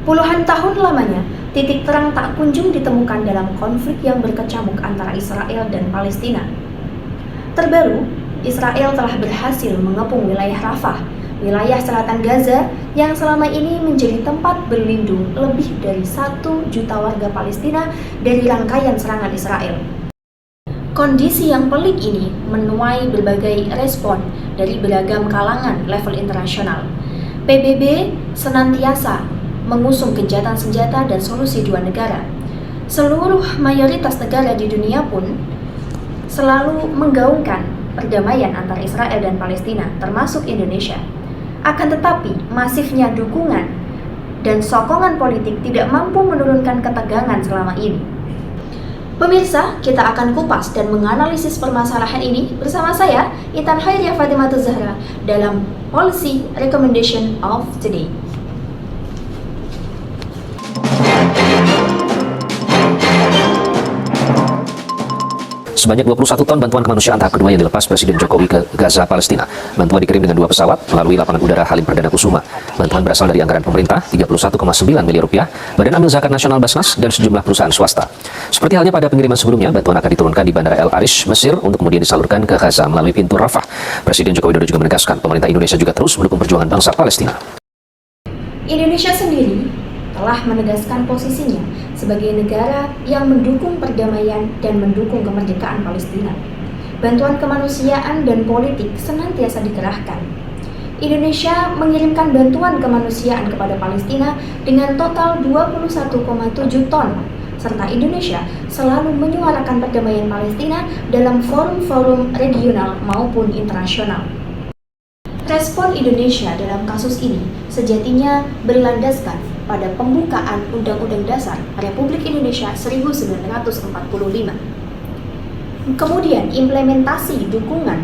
Puluhan tahun lamanya, titik terang tak kunjung ditemukan dalam konflik yang berkecamuk antara Israel dan Palestina. Terbaru, Israel telah berhasil mengepung wilayah Rafah, wilayah selatan Gaza yang selama ini menjadi tempat berlindung lebih dari 1 juta warga Palestina dari rangkaian serangan Israel. Kondisi yang pelik ini menuai berbagai respon dari beragam kalangan level internasional. PBB senantiasa mengusung gencatan senjata dan solusi dua negara. Seluruh mayoritas negara di dunia pun selalu menggaungkan perdamaian antara Israel dan Palestina, termasuk Indonesia. Akan tetapi, masifnya dukungan dan sokongan politik tidak mampu menurunkan ketegangan selama ini. Pemirsa, kita akan kupas dan menganalisis permasalahan ini bersama saya, Intan Khairia Fatimah Zahra, dalam Policy Recommendation of Today. Sebanyak 21 ton bantuan kemanusiaan tahap kedua yang dilepas Presiden Jokowi ke Gaza, Palestina. Bantuan dikirim dengan 2 pesawat melalui lapangan udara Halim Perdana Kusuma. Bantuan berasal dari anggaran pemerintah, 31,9 miliar rupiah, Badan Amil Zakat Nasional Basnas, dan sejumlah perusahaan swasta. Seperti halnya pada pengiriman sebelumnya, bantuan akan diturunkan di Bandara El Arish, Mesir, untuk kemudian disalurkan ke Gaza melalui pintu Rafah. Presiden Joko Widodo juga menegaskan, pemerintah Indonesia juga terus mendukung perjuangan bangsa Palestina. Indonesia sendiri telah menegaskan posisinya sebagai negara yang mendukung perdamaian dan mendukung kemerdekaan Palestina. Bantuan kemanusiaan dan politik senantiasa dikerahkan. Indonesia mengirimkan bantuan kemanusiaan kepada Palestina dengan total 21,7 ton, serta Indonesia selalu menyuarakan perdamaian Palestina dalam forum-forum regional maupun internasional. Respon Indonesia dalam kasus ini sejatinya berlandaskan pada pembukaan Undang-Undang Dasar Republik Indonesia 1945. Kemudian implementasi dukungan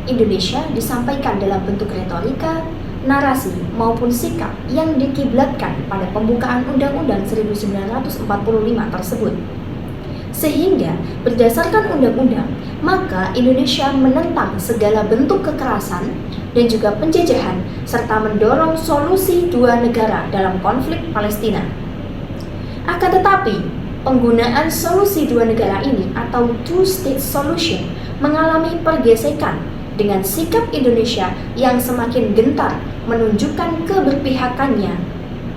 Indonesia disampaikan dalam bentuk retorika, narasi, maupun sikap yang dikiblatkan pada pembukaan Undang-Undang 1945 tersebut. Sehingga berdasarkan undang-undang, maka Indonesia menentang segala bentuk kekerasan dan juga penjajahan serta mendorong solusi dua negara dalam konflik Palestina. Akan tetapi, penggunaan solusi dua negara ini atau two-state solution mengalami pergesekan dengan sikap Indonesia yang semakin gentar menunjukkan keberpihakannya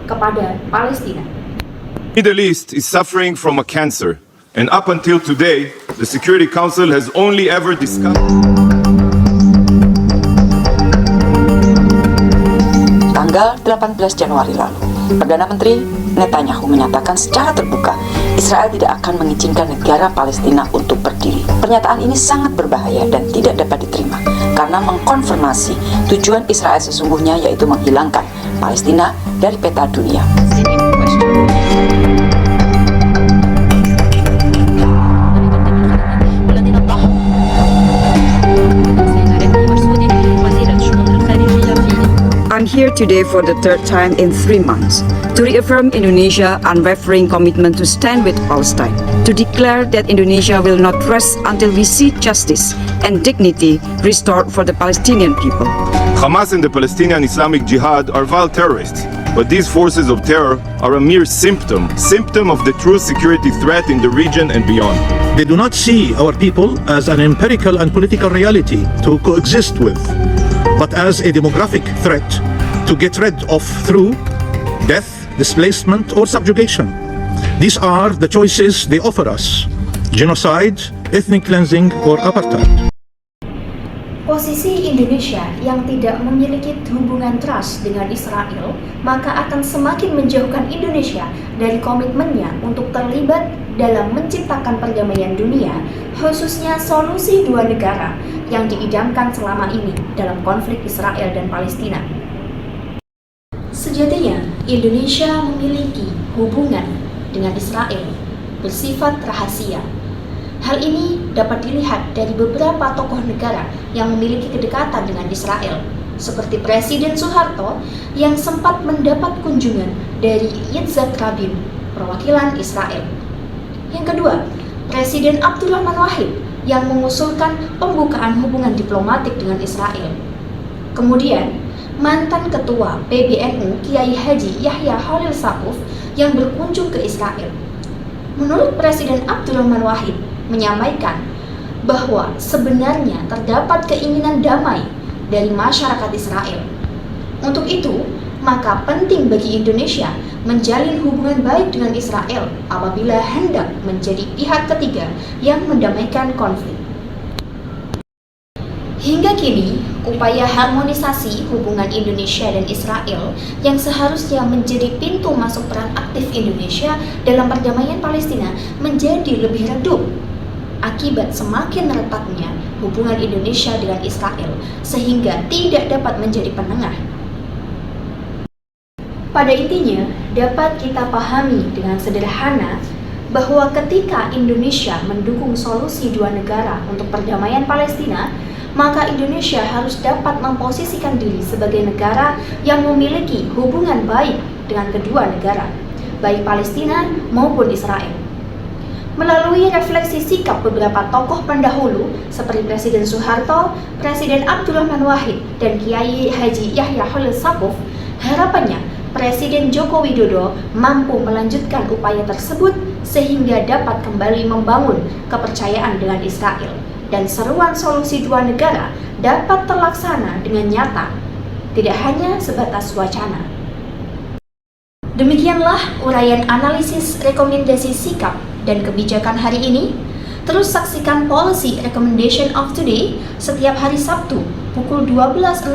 kepada Palestina. Middle East is suffering from a cancer, and up until today, the Security Council has only ever discussed. Tanggal 18 Januari lalu, Perdana Menteri Netanyahu menyatakan secara terbuka Israel tidak akan mengizinkan negara Palestina untuk berdiri. Pernyataan ini sangat berbahaya dan tidak dapat diterima karena mengkonfirmasi tujuan Israel sesungguhnya, yaitu menghilangkan Palestina dari peta dunia. I'm here today for the third time in 3 months to reaffirm Indonesia's unwavering commitment to stand with Palestine, to declare that Indonesia will not rest until we see justice and dignity restored for the Palestinian people. Hamas and the Palestinian Islamic Jihad are vile terrorists, but these forces of terror are a mere symptom of the true security threat in the region and beyond. They do not see our people as an empirical and political reality to coexist with, but as a demographic threat to get rid of through death, displacement, or subjugation. These are the choices they offer us: genocide, ethnic cleansing, or apartheid. Posisi Indonesia yang tidak memiliki hubungan trust dengan Israel, maka akan semakin menjauhkan Indonesia dari komitmennya untuk terlibat dalam menciptakan perdamaian dunia, khususnya solusi dua negara yang diidamkan selama ini dalam konflik Israel dan Palestina. Sejatinya, Indonesia memiliki hubungan dengan Israel bersifat rahasia. Hal ini dapat dilihat dari beberapa tokoh negara yang memiliki kedekatan dengan Israel, seperti Presiden Soeharto yang sempat mendapat kunjungan dari Yitzhak Rabin, perwakilan Israel. Yang kedua, Presiden Abdurrahman Wahid yang mengusulkan pembukaan hubungan diplomatik dengan Israel. Kemudian, mantan ketua PBNU Kiai Haji Yahya Khalil Saquf yang berkunjung ke Israel. Menurut Presiden Abdurrahman Wahid menyampaikan bahwa sebenarnya terdapat keinginan damai dari masyarakat Israel. Untuk itu, maka penting bagi Indonesia menjalin hubungan baik dengan Israel apabila hendak menjadi pihak ketiga yang mendamaikan konflik. Hingga kini, upaya harmonisasi hubungan Indonesia dan Israel yang seharusnya menjadi pintu masuk peran aktif Indonesia dalam perdamaian Palestina menjadi lebih redup akibat semakin retaknya hubungan Indonesia dengan Israel sehingga tidak dapat menjadi penengah. Pada intinya, dapat kita pahami dengan sederhana bahwa ketika Indonesia mendukung solusi dua negara untuk perdamaian Palestina, maka Indonesia harus dapat memposisikan diri sebagai negara yang memiliki hubungan baik dengan kedua negara, baik Palestina maupun Israel. Melalui refleksi sikap beberapa tokoh pendahulu seperti Presiden Soeharto, Presiden Abdurrahman Wahid, dan Kiai Haji Yahya Khalil Saquf, harapannya Presiden Joko Widodo mampu melanjutkan upaya tersebut sehingga dapat kembali membangun kepercayaan dengan Israel dan seruan solusi dua negara dapat terlaksana dengan nyata, tidak hanya sebatas wacana. Demikianlah uraian analisis rekomendasi sikap dan kebijakan hari ini. Terus saksikan Policy Recommendation of Today setiap hari Sabtu pukul 12.00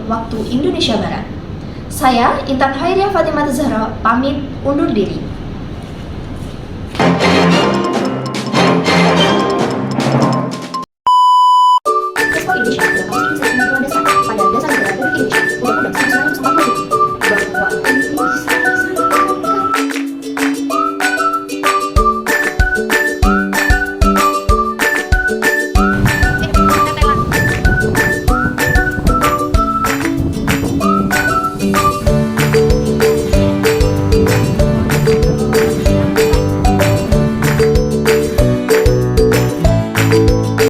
waktu Indonesia Barat. Saya, Intan Hairiyah Fatimah Zahra, pamit undur diri.